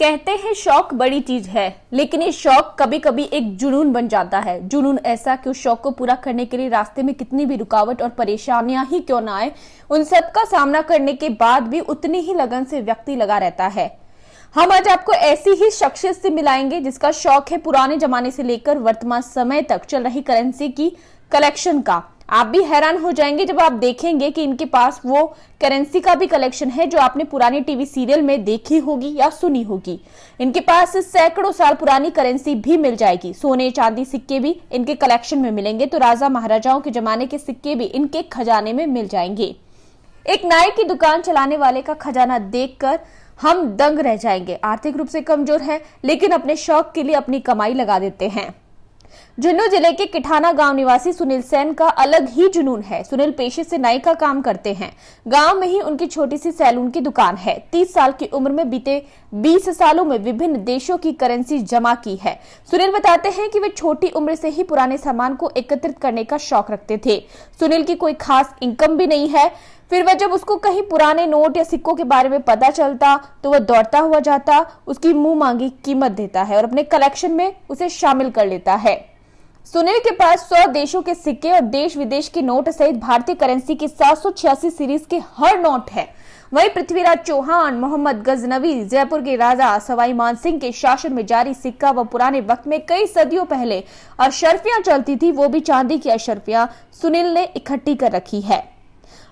कहते हैं शौक बड़ी चीज है, लेकिन ये शौक कभी कभी एक जुनून बन जाता है। जुनून ऐसा कि उस शौक को पूरा करने के लिए रास्ते में कितनी भी रुकावट और परेशानियां ही क्यों ना आए, उन सब का सामना करने के बाद भी उतनी ही लगन से व्यक्ति लगा रहता है। हम आज आपको ऐसी ही शख्सियत से मिलाएंगे जिसका शौक है पुराने जमाने से लेकर वर्तमान समय तक चल रही करेंसी की कलेक्शन का। आप भी हैरान हो जाएंगे जब आप देखेंगे कि इनके पास वो करेंसी का भी कलेक्शन है जो आपने पुराने टीवी सीरियल में देखी होगी या सुनी होगी। इनके पास सैकड़ों साल पुरानी करेंसी भी मिल जाएगी। सोने चांदी सिक्के भी इनके कलेक्शन में मिलेंगे, तो राजा महाराजाओं के जमाने के सिक्के भी इनके खजाने में मिल जाएंगे। एक नाई की दुकान चलाने वाले का खजाना देखकर हम दंग रह जाएंगे। आर्थिक रूप से कमजोर है, लेकिन अपने शौक के लिए अपनी कमाई लगा देते हैं। झुंझुनू जिले के किठाना गांव निवासी सुनील सेन का अलग ही जुनून है। सुनील पेशे से नाई का काम करते हैं। गांव में ही उनकी छोटी सी सैलून की दुकान है। 30 साल की उम्र में बीते 20 सालों में विभिन्न देशों की करेंसी जमा की है। सुनील बताते हैं कि वे छोटी उम्र से ही पुराने सामान को एकत्रित करने का शौक रखते थे। सुनील की कोई खास इनकम भी नहीं है, फिर वह जब उसको कहीं पुराने नोट या सिक्कों के बारे में पता चलता तो वह दौड़ता हुआ जाता, उसकी मुंह मांगी कीमत देता है और अपने कलेक्शन में उसे शामिल कर लेता है। सुनील के पास 100 देशों के सिक्के और देश विदेश के नोट सहित भारतीय करेंसी की 786 सीरीज के हर नोट है। वहीं पृथ्वीराज चौहान, मोहम्मद गजनवी, जयपुर के राजा सवाई मानसिंह के शासन में जारी सिक्का व पुराने वक्त में कई सदियों पहले अशर्फियां चलती थी, वो भी चांदी की अशर्फियां सुनील ने इकट्ठी कर रखी है।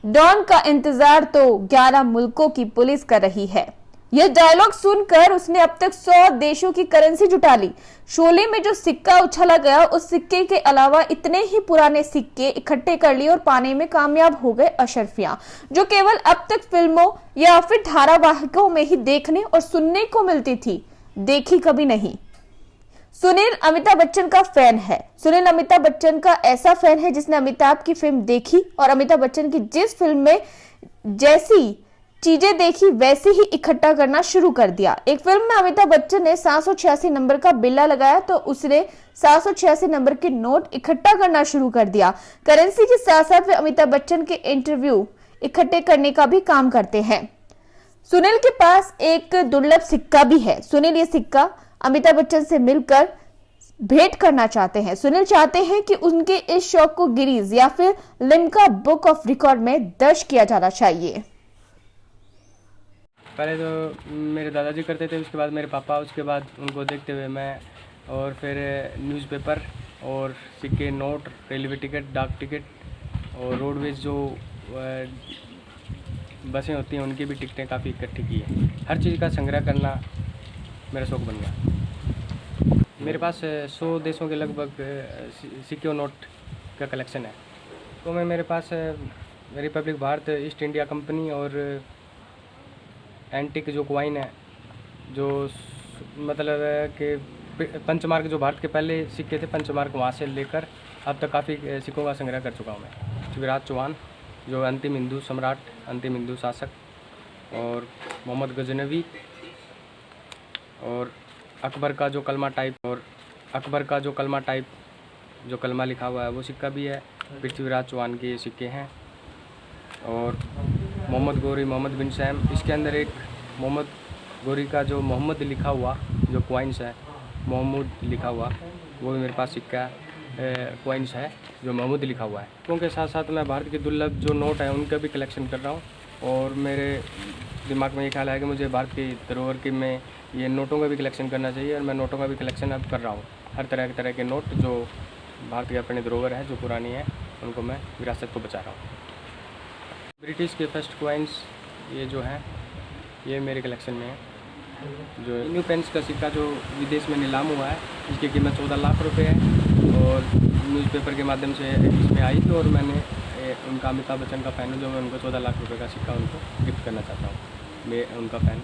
डॉन का इंतजार तो 11 मुल्कों की पुलिस कर रही है। यह डायलॉग सुनकर उसने अब तक 100 देशों की करेंसी जुटा ली। शोले में जो सिक्का उछला गया, उस सिक्के के अलावा इतने ही पुराने सिक्के इकट्ठे कर लिए और पाने में कामयाब हो गए अशर्फियां, जो केवल अब तक फिल्मों या फिर धारावाहिकों में ही देखने और सुनने को मिलती थी, देखी कभी नहीं। सुनील अमिताभ बच्चन का फैन है। सुनील अमिताभ बच्चन का ऐसा फैन है जिसने अमिताभ की फिल्म देखी और अमिताभ बच्चन की जिस फिल्म में जैसी चीजें देखी वैसे ही इकट्ठा करना शुरू कर दिया। एक फिल्म में अमिताभ बच्चन ने 786 नंबर का बिल्ला लगाया तो उसने 786 नंबर के नोट इकट्ठा करना शुरू कर दिया। करेंसी के साथ साथ वे अमिताभ बच्चन के इंटरव्यू इकट्ठे करने का भी काम करते हैं। सुनील के पास एक दुर्लभ सिक्का भी है। सुनील ये सिक्का अमिताभ बच्चन से मिलकर भेंट करना चाहते हैं। सुनील चाहते हैं कि उनके इस शौक को गिनीज या फिर लिम्का बुक ऑफ रिकॉर्ड में दर्ज किया जाना चाहिए। पहले तो मेरे दादाजी करते थे, उसके बाद मेरे पापा, उसके बाद उनको देखते हुए मैं, और फिर न्यूज़पेपर और सिक्के, नोट, रेलवे टिकट, डाक टिकट और रोडवेज जो बसें होती हैं उनकी भी टिकटें काफ़ी इकट्ठी की है। हर चीज़ का संग्रह करना मेरा शौक़ बन गया। मेरे पास 100 देशों के लगभग सिक्के और नोट का कलेक्शन है। तो मेरे पास republic Bharat, East India Company और एंटिक जो क्वाइन है, जो मतलब है कि पंचमार्क जो भारत के पहले सिक्के थे, पंचमार्क वहाँ से लेकर अब तक काफ़ी सिक्कों का संग्रह कर चुका हूँ मैं। पृथ्वीराज चौहान जो अंतिम हिंदू सम्राट, अंतिम हिंदू शासक, और मोहम्मद गजनवी, और अकबर का जो कलमा टाइप जो कलमा लिखा हुआ है वो सिक्का भी है। पृथ्वीराज चौहान के ये सिक्के हैं। और मोहम्मद गौरी, मोहम्मद बिन सैम, इसके अंदर एक मोहम्मद गौरी का जो मोहम्मद लिखा हुआ जो क्वाइंस है, मोहम्मद लिखा हुआ, वो भी मेरे पास सिक्का क्वाइंस है जो मोहम्मद लिखा हुआ है। उनके साथ साथ मैं भारत के दुर्लभ जो नोट हैं उनका भी कलेक्शन कर रहा हूँ। और मेरे दिमाग में ये ख्याल है कि मुझे भारत की धरोहर की में ये नोटों का भी कलेक्शन करना चाहिए, और मैं नोटों का भी कलेक्शन अब कर रहा हूँ। हर तरह के नोट जो भारत की अपनी धरोहर है, जो पुरानी है, उनको मैं विरासत को बचा रहा हूँ। ब्रिटिश के फर्स्ट क्वाइंस ये जो हैं ये मेरे कलेक्शन में है। जो न्यू पेंस का सिक्का जो विदेश में नीलाम हुआ है, इसकी कीमत 14 लाख रुपए है, और न्यूज़पेपर के माध्यम से इसमें आई थी, और मैंने उनका अमिताभ बच्चन का फ़ैन हूँ, जो मैं उनको 14 लाख रुपए का सिक्का उनको गिफ्ट करना चाहता हूँ। मैं उनका फ़ैन